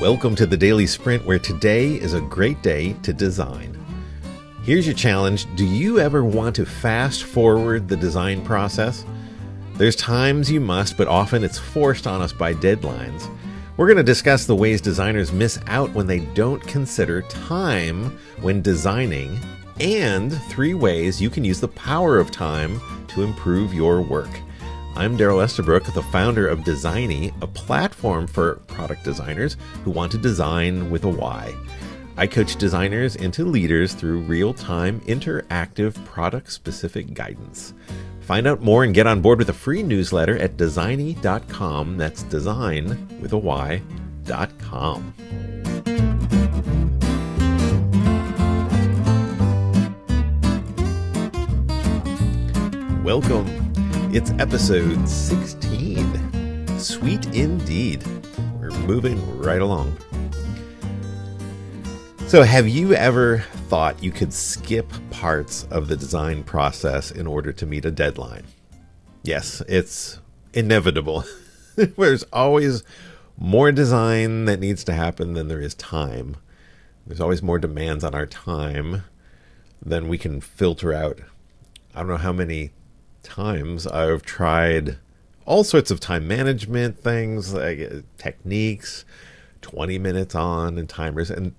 Welcome to the Daily Sprint, where today is a great day to design. Here's your challenge. Do you ever want to fast forward the design process? There's times you must, but often it's forced on us by deadlines. We're going to discuss the ways designers miss out when they don't consider time when designing, and 3 ways you can use the power of time to improve your work. I'm Daryl Estabrook, the founder of Designy, a platform for product designers who want to design with a Y. I coach designers into leaders through real-time, interactive, product-specific guidance. Find out more and get on board with a free newsletter at designy.com. That's design with a Y.com. Welcome. It's episode 16. Sweet indeed. We're moving right along. So have you ever thought you could skip parts of the design process in order to meet a deadline? Yes, it's inevitable. There's always more design that needs to happen than there is time. There's always more demands on our time than we can filter out. I don't know how many times I've tried all sorts of time management things, like techniques, 20 minutes on and timers, and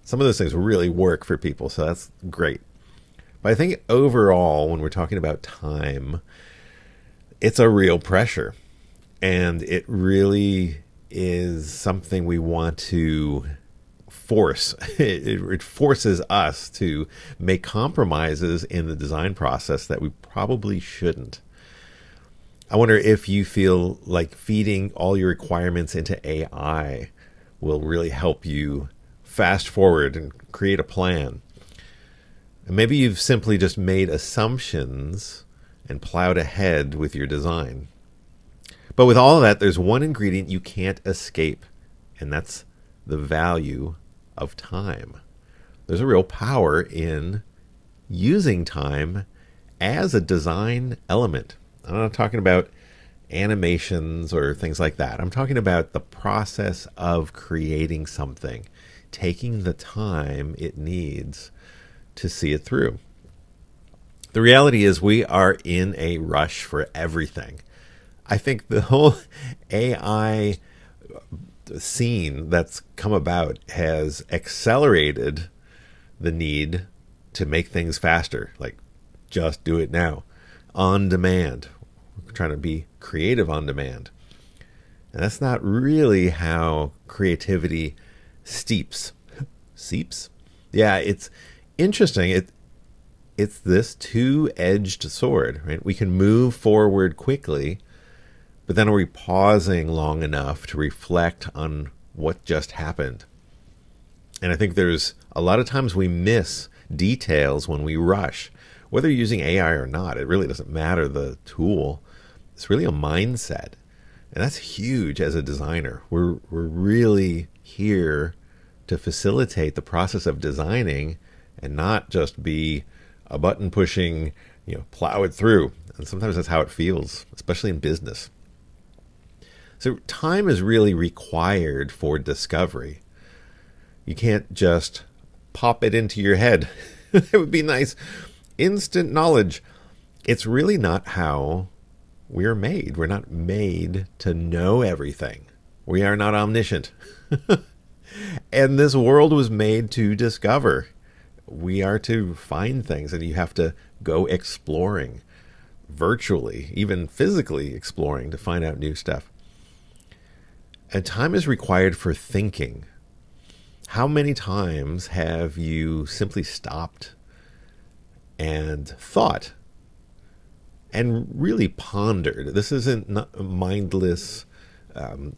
some of those things really work for people, so that's great. But I think overall, when we're talking about time, it's a real pressure, and it really is something we want to force. It forces us to make compromises in the design process that we probably shouldn't. I wonder if you feel like feeding all your requirements into AI will really help you fast forward and create a plan. And maybe you've simply just made assumptions and plowed ahead with your design. But with all of that, there's one ingredient you can't escape, and that's the value of time. There's a real power in using time as a design element. I'm not talking about animations or things like that. I'm talking about the process of creating something, taking the time it needs to see it through. The reality is we are in a rush for everything. I think the whole AI scene that's come about has accelerated the need to make things faster, like just do it now, on demand. We're trying to be creative on demand. And that's not really how creativity seeps. Yeah, it's interesting. It's this two-edged sword, right? We can move forward quickly, but then are we pausing long enough to reflect on what just happened? And I think there's a lot of times we miss details when we rush. Whether you're using AI or not, it really doesn't matter the tool. It's really a mindset. And that's huge as a designer. We're really here to facilitate the process of designing and not just be a button pushing, plow it through. And sometimes that's how it feels, especially in business. So time is really required for discovery. You can't just pop it into your head. It would be nice. Instant knowledge. It's really not how we're made. We're not made to know everything. We are not omniscient. And this world was made to discover. We are to find things, and you have to go exploring, virtually, even physically exploring to find out new stuff. And time is required for thinking. How many times have you simply stopped and thought and really pondered? This isn't mindless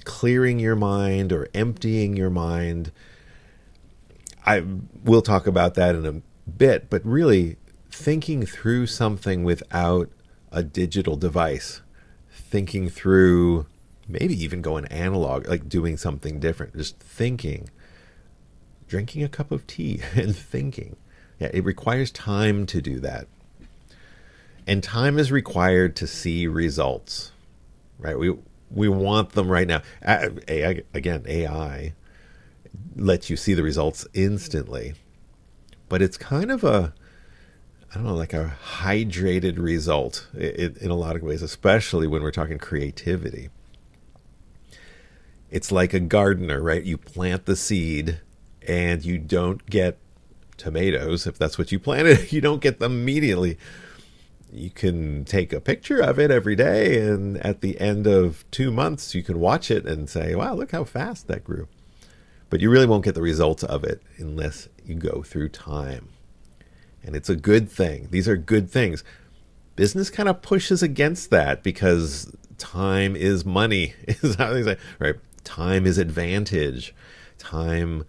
clearing your mind or emptying your mind. I will talk about that in a bit, but really thinking through something without a digital device, thinking through maybe even going analog, like doing something different, just thinking, drinking a cup of tea and thinking. Yeah, it requires time to do that. And time is required to see results, right? We want them right now. Again, AI lets you see the results instantly. But it's kind of a, I don't know, like a hydrated result in a lot of ways, especially when we're talking creativity. It's like a gardener, right? You plant the seed and you don't get tomatoes. If that's what you planted, you don't get them immediately. You can take a picture of it every day, and at the end of 2 months, you can watch it and say, wow, look how fast that grew. But you really won't get the results of it unless you go through time. And it's a good thing. These are good things. Business kind of pushes against that because time is money, is how they say, right? Time is advantage. Time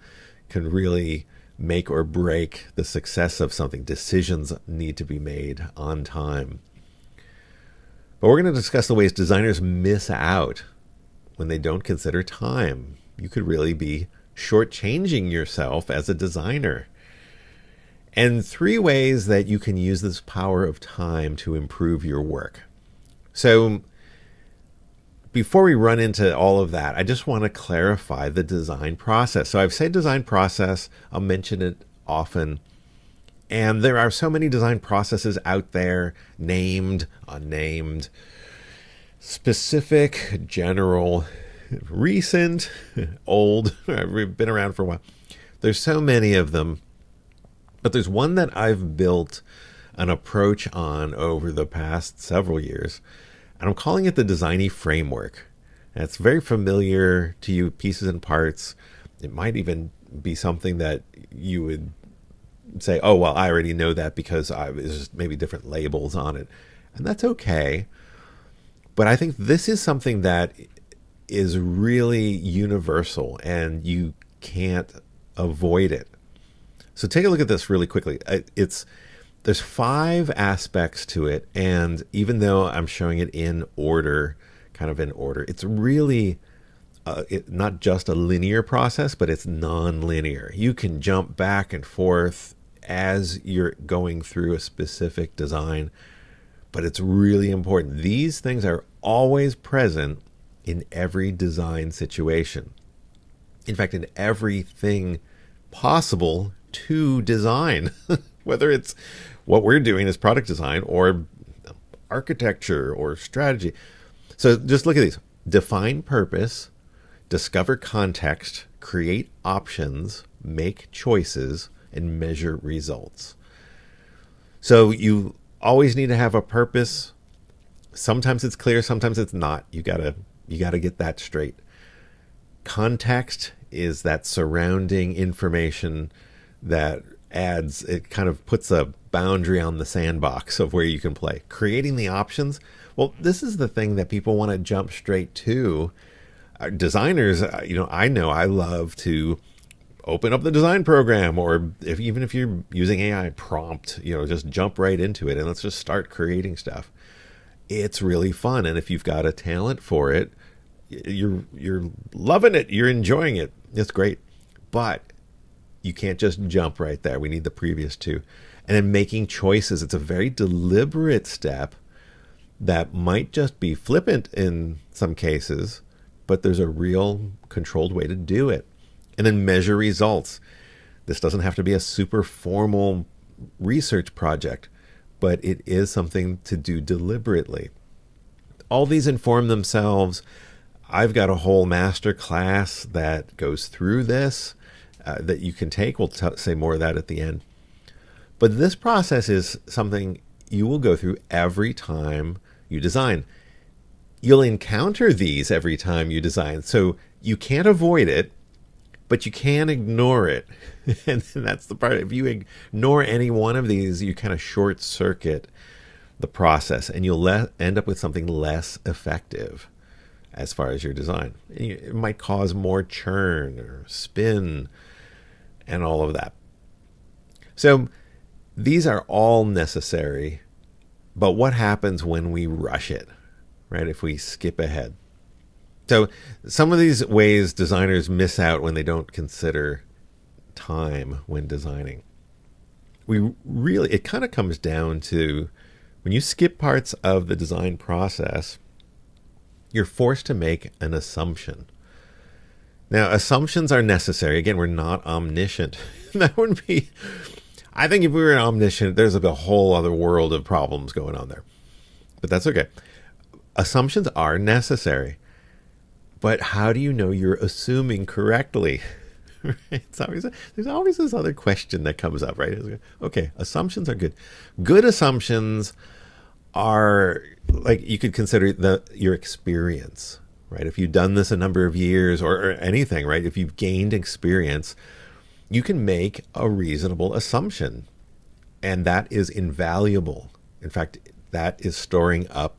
can really make or break the success of something. Decisions need to be made on time. But we're going to discuss the ways designers miss out when they don't consider time. You could really be shortchanging yourself as a designer. And 3 ways that you can use this power of time to improve your work. So before we run into all of that, I just want to clarify the design process. So I've said design process, I'll mention it often. And there are so many design processes out there, named, unnamed, specific, general, recent, old. We've been around for a while. There's so many of them. But there's one that I've built an approach on over the past several years. And I'm calling it the Designy Framework. And it's very familiar to you, pieces and parts. It might even be something that you would say, oh, well, I already know that because there's just maybe different labels on it. And that's okay. But I think this is something that is really universal and you can't avoid it. So take a look at this really quickly. There's 5 aspects to it, and even though I'm showing it in order, kind of in order, it's really not just a linear process, but it's non-linear. You can jump back and forth as you're going through a specific design, but it's really important. These things are always present in every design situation. In fact, in everything possible to design, whether it's what we're doing as product design or architecture or strategy. So just look at these. Define purpose, discover context, create options, make choices, and measure results. So you always need to have a purpose. Sometimes it's clear, sometimes it's not. You gotta get that straight. Context is that surrounding information that adds, it kind of puts a boundary on the sandbox of where you can play. Creating the options, well, this is the thing that people want to jump straight to. Designers, I know I love to open up the design program, or even if you're using AI, prompt, just jump right into it and let's just start creating stuff. It's really fun, and if you've got a talent for it, you're loving it, you're enjoying it. It's great, but you can't just jump right there. We need the previous 2. And then making choices. It's a very deliberate step that might just be flippant in some cases, but there's a real controlled way to do it. And then measure results. This doesn't have to be a super formal research project, but it is something to do deliberately. All these inform themselves. I've got a whole master class that goes through this that you can take. We'll say more of that at the end. But this process is something you will go through every time you design. You'll encounter these every time you design. So you can't avoid it, but you can ignore it. And that's the part. If you ignore any one of these, you kind of short circuit the process and you'll end up with something less effective as far as your design. It might cause more churn or spin and all of that. So these are all necessary, but what happens when we rush it, right? If we skip ahead. So some of these ways designers miss out when they don't consider time when designing. It kind of comes down to when you skip parts of the design process, you're forced to make an assumption. Now, assumptions are necessary. Again, we're not omniscient. That would be, I think if we were omniscient, there's a whole other world of problems going on there. But that's okay. Assumptions are necessary. But how do you know you're assuming correctly? There's always this other question that comes up, right? Okay, assumptions are good. Good assumptions are like you could consider your experience, right? If you've done this a number of years or anything, right? If you've gained experience, you can make a reasonable assumption, and that is invaluable. In fact, that is storing up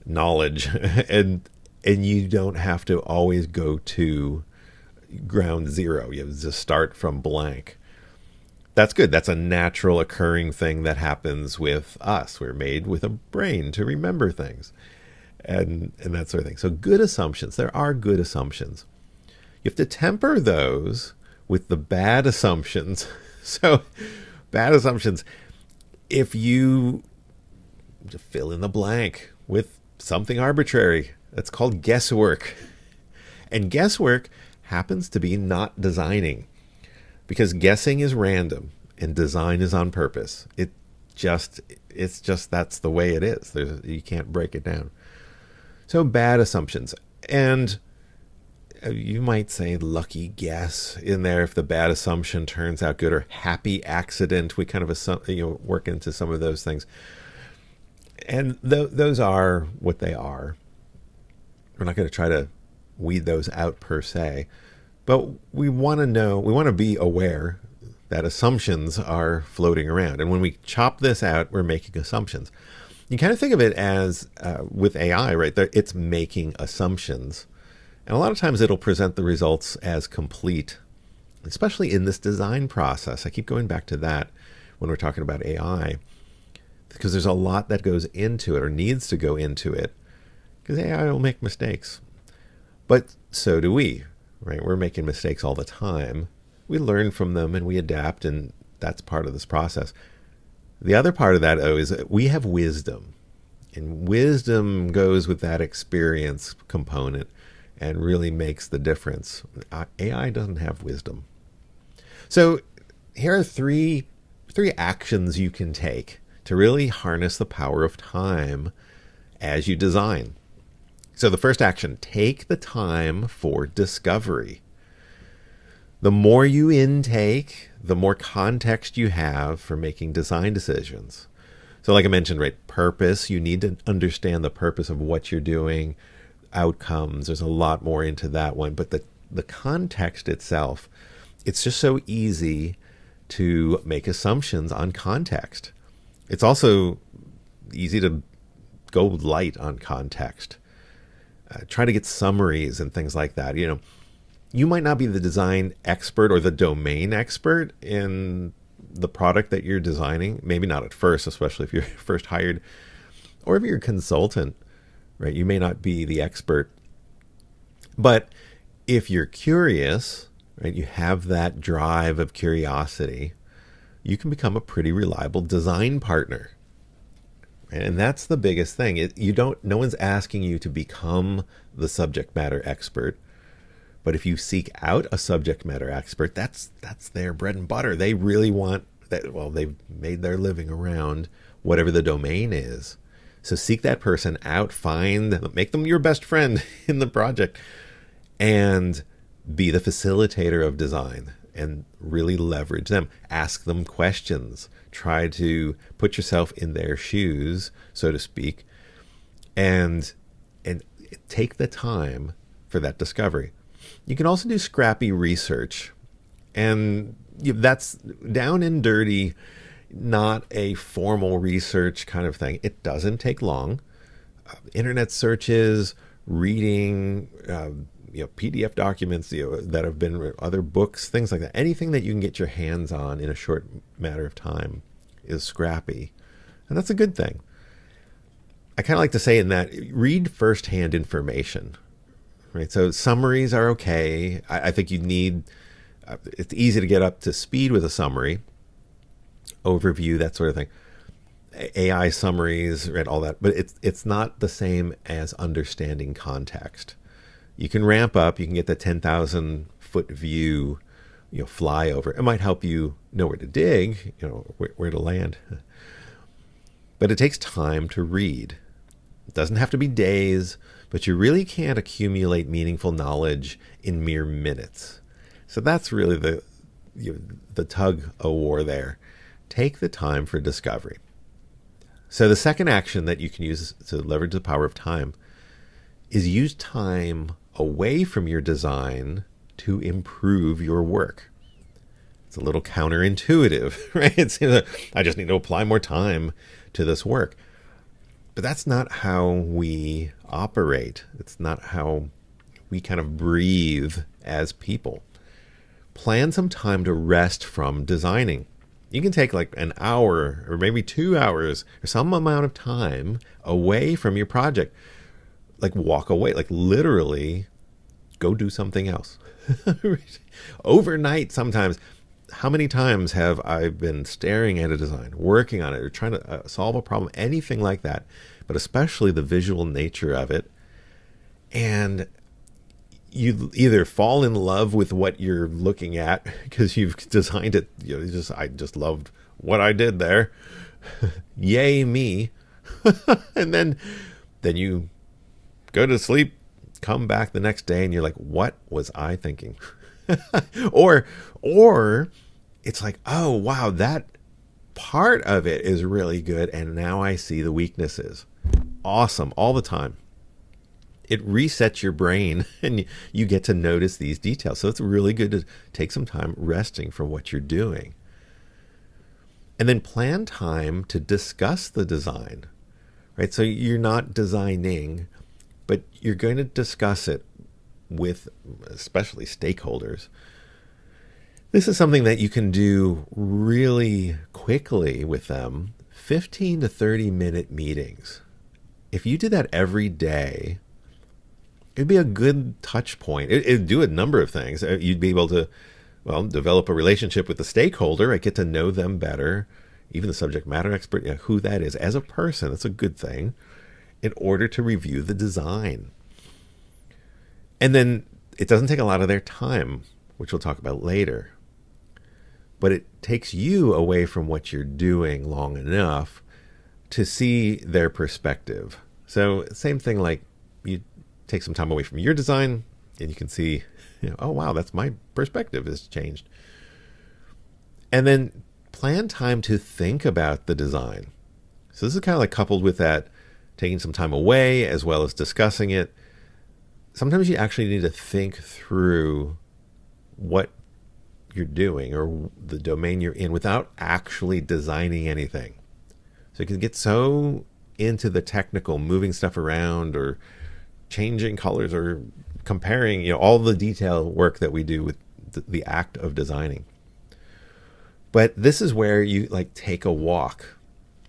knowledge, and you don't have to always go to ground zero. You have to start from blank. That's good. That's a natural occurring thing that happens with us. We're made with a brain to remember things and that sort of thing. So good assumptions. There are good assumptions. You have to temper those with the bad assumptions. So bad assumptions, if you fill in the blank with something arbitrary, that's called guesswork. And guesswork happens to be not designing, because guessing is random and design is on purpose. It's just that's the way it is. You can't break it down. So bad assumptions. And you might say lucky guess in there if the bad assumption turns out good, or happy accident. We kind of work into some of those things. And those are what they are. We're not going to try to weed those out per se, but we want to be aware that assumptions are floating around. And when we chop this out, we're making assumptions. You kind of think of it as with AI, right? It's making assumptions. And a lot of times it'll present the results as complete, especially in this design process. I keep going back to that when we're talking about AI, because there's a lot that goes into it or needs to go into it, because AI will make mistakes. But so do we, right? We're making mistakes all the time. We learn from them and we adapt, and that's part of this process. The other part of that, is that we have wisdom. And wisdom goes with that experience component and really makes the difference. AI doesn't have wisdom. So here are three actions you can take to really harness the power of time as you design. So the first action, take the time for discovery. The more you intake, the more context you have for making design decisions. So like I mentioned, right, purpose, you need to understand the purpose of what you're doing, outcomes, there's a lot more into that one. But the context itself, it's just so easy to make assumptions on context. It's also easy to go light on context. Try to get summaries and things like that. You might not be the design expert or the domain expert in the product that you're designing. Maybe not at first, especially if you're first hired, or if you're a consultant, right? You may not be the expert. But if you're curious, right, you have that drive of curiosity, you can become a pretty reliable design partner. And that's the biggest thing. No one's asking you to become the subject matter expert. But if you seek out a subject matter expert, that's their bread and butter. They really want that. Well, they've made their living around whatever the domain is. So seek that person out, make them your best friend in the project, and be the facilitator of design and really leverage them. Ask them questions. Try to put yourself in their shoes, so to speak, and take the time for that discovery. You can also do scrappy research, and that's down and dirty, not a formal research kind of thing. It doesn't take long. Internet searches, reading, PDF documents, that have been other books, things like that. Anything that you can get your hands on in a short matter of time is scrappy, and that's a good thing. I kind of like to say in that, read firsthand information. Right, so summaries are okay. I think you need, it's easy to get up to speed with a summary, overview, that sort of thing. AI summaries, right, all that. But it's not the same as understanding context. You can ramp up. You can get the 10,000 foot view, fly over. It might help you know where to dig, where to land. But it takes time to read. It doesn't have to be days, but you really can't accumulate meaningful knowledge in mere minutes. So that's really the tug of war there. Take the time for discovery. So the second action that you can use to leverage the power of time is use time away from your design to improve your work. It's a little counterintuitive, right? It seems like I just need to apply more time to this work. But that's not how we operate. It's not how we kind of breathe as people. Plan some time to rest from designing. You can take like an hour or maybe 2 hours or some amount of time away from your project. Like walk away, like literally go do something else. Overnight sometimes. How many times have I been staring at a design, working on it, or trying to solve a problem, anything like that, but especially the visual nature of it. And you either fall in love with what you're looking at because you've designed it. I just loved what I did there. Yay me. And then you go to sleep, come back the next day, and you're like, what was I thinking? or it's like, oh, wow, that part of it is really good. And now I see the weaknesses. Awesome. All the time. It resets your brain and you get to notice these details. So it's really good to take some time resting from what you're doing. And then plan time to discuss the design, right? So you're not designing, but you're going to discuss it with especially stakeholders. This is something that you can do really quickly with them, 15 to 30 minute meetings. If you did that every day, it'd be a good touch point. It'd do a number of things. You'd be able to, develop a relationship with the stakeholder. Get to know them better, even the subject matter expert, who that is as a person. That's a good thing in order to review the design. And then it doesn't take a lot of their time, which we'll talk about later. But it takes you away from what you're doing long enough to see their perspective. So same thing, like you take some time away from your design and you can see, oh, wow, that's my perspective has changed. And then plan time to think about the design. So this is kind of like coupled with that, taking some time away as well as discussing it. Sometimes you actually need to think through what you're doing or the domain you're in without actually designing anything. So you can get so into the technical, moving stuff around or changing colors or comparing, all the detail work that we do with the act of designing. But this is where you take a walk.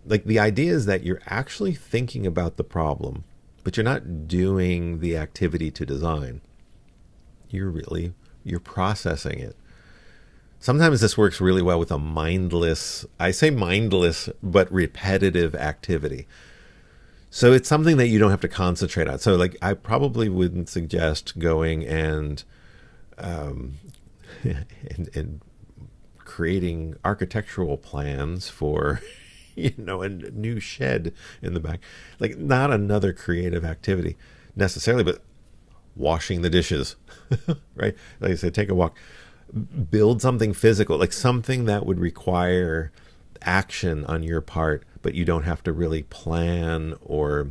Like the idea is that you're actually thinking about the problem, but you're not doing the activity to design. You're processing it. Sometimes this works really well with a mindless, I say mindless, but repetitive activity. So it's something that you don't have to concentrate on. So I probably wouldn't suggest going and creating architectural plans for, a new shed in the back. Not another creative activity necessarily, but washing the dishes, right? Like I said, take a walk. Build something physical, something that would require action on your part, but you don't have to really plan or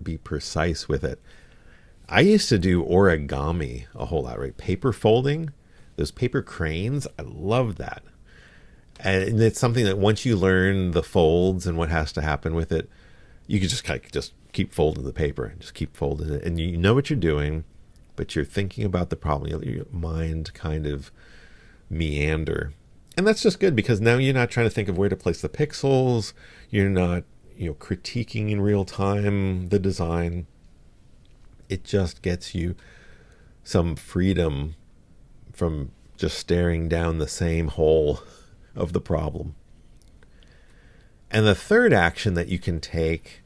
be precise with it. I used to do origami a whole lot, right? Paper folding, those paper cranes, I love that. And it's something that once you learn the folds and what has to happen with it, you can just keep folding the paper and just keep folding it. And you know what you're doing, but you're thinking about the problem. Your mind kind of meander. And that's just good because now you're not trying to think of where to place the pixels. You're not, critiquing in real time the design. It just gets you some freedom from just staring down the same hole of the problem. And the third action that you can take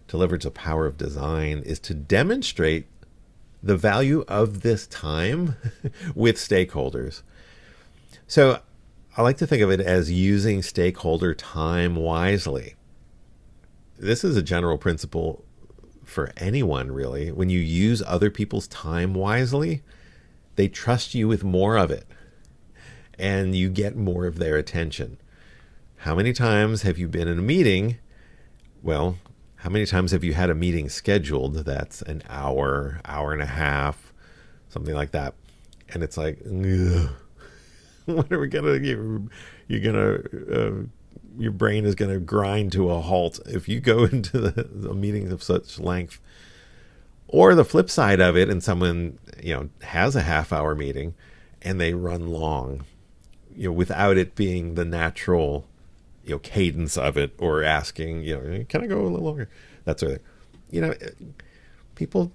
to leverage the power of design is to demonstrate the value of this time with stakeholders. So I like to think of it as using stakeholder time wisely. This is a general principle for anyone, really. When you use other people's time wisely, they trust you with more of it, and you get more of their attention. How many times have you been in a meeting? Well, how many times have you had a meeting scheduled that's an hour, hour and a half, something like that? And it's like, ugh, what are we gonna do? Your brain is gonna grind to a halt if you go into the meetings of such length. Or the flip side of it, and someone has a half-hour meeting and they run long, without it being the natural cadence of it, or asking, can I go a little longer? That sort of thing. People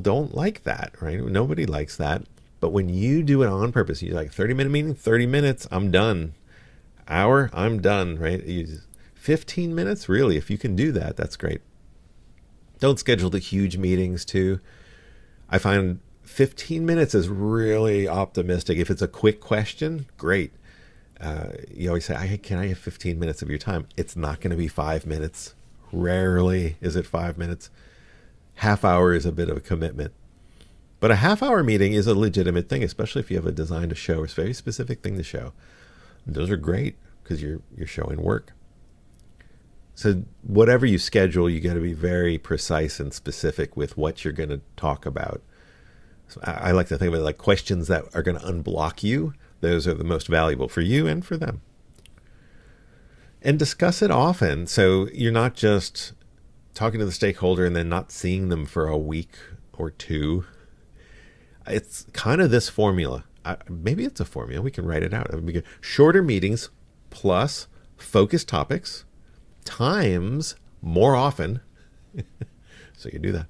don't like that, right? Nobody likes that. But when you do it on purpose, you're like 30-minute meeting, 30 minutes, I'm done. Hour, I'm done, right? 15 minutes, really, if you can do that, that's great. Don't schedule the huge meetings too. I find 15 minutes is really optimistic. If it's a quick question, great. You always say, can I have 15 minutes of your time? It's not going to be 5 minutes. Rarely is it 5 minutes. Half hour is a bit of a commitment. But a half-hour meeting is a legitimate thing, especially if you have a design to show. It's a very specific thing to show. And those are great because you're showing work. So whatever you schedule, you got to be very precise and specific with what you're going to talk about. So I like to think of it like questions that are going to unblock you. Those are the most valuable for you and for them. And discuss it often. So you're not just talking to the stakeholder and then not seeing them for a week or two. It's kind of this formula. Maybe it's a formula. We can write it out. It would be good. Shorter meetings plus focused topics times more often, so you do that,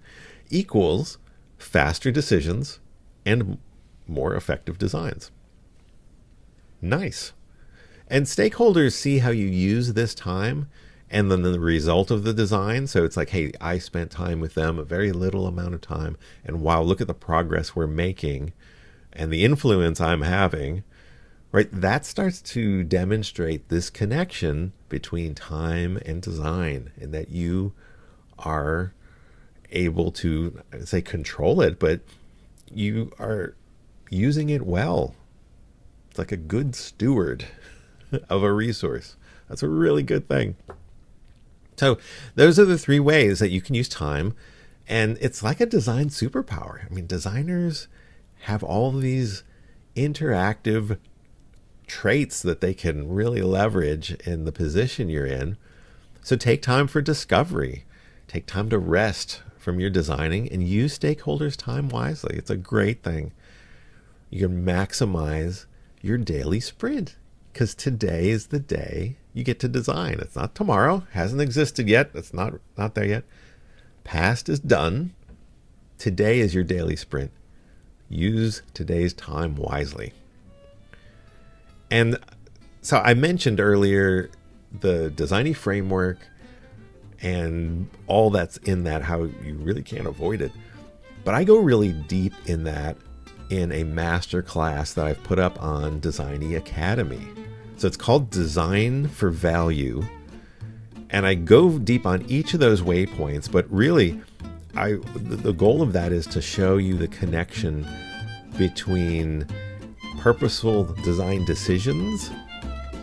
equals faster decisions and more effective designs. Nice. And stakeholders see how you use this time and then the result of the design. So it's like, hey, I spent time with them, a very little amount of time, and wow, look at the progress we're making and the influence I'm having. Right, that starts to demonstrate this connection between time and design, and that you are able to, say, control it, but you are using it well. It's like a good steward of a resource. That's a really good thing. So those are the 3 ways that you can use time, and it's like a design superpower. I mean, designers have all these interactive traits that they can really leverage in the position you're in. So take time for discovery. Take time to rest from your designing and use stakeholders' time wisely. It's a great thing. You can maximize your daily sprint because today is the day you get to design. It's not tomorrow. Hasn't existed yet. It's not there yet. Past is done. Today is your daily sprint. Use today's time wisely. And so I mentioned earlier the Designy framework and all that's in that, how you really can't avoid it. But I go really deep in that in a master class that I've put up on Designy Academy. So it's called Design for Value. And I go deep on each of those waypoints, but really the goal of that is to show you the connection between purposeful design decisions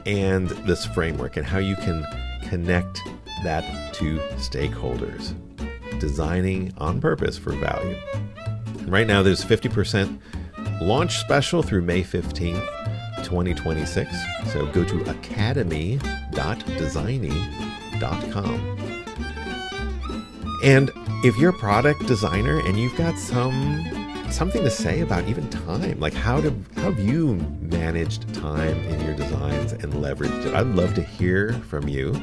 and this framework and how you can connect that to stakeholders. Designing on purpose for value. And right now there's 50% launch special through May 15th, 2026. So go to academy.designy.com. And if you're a product designer and you've got something to say about even time, like how have you managed time in your designs and leveraged it? I'd love to hear from you.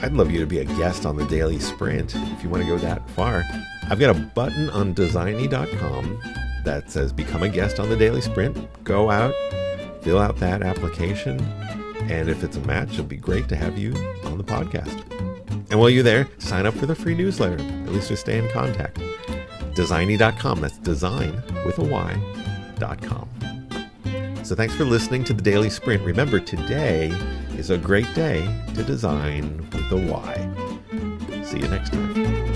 I'd love you to be a guest on the Daily Sprint if you want to go that far. I've got a button on designy.com that says become a guest on the Daily Sprint. Go out, fill out that application, and if it's a match, it'll be great to have you on the podcast. And while you're there, sign up for the free newsletter. At least we stay in contact. designy.com. That's design with a Y.com. So thanks for listening to the Daily Sprint. Remember, today is a great day to design with a Y. See you next time.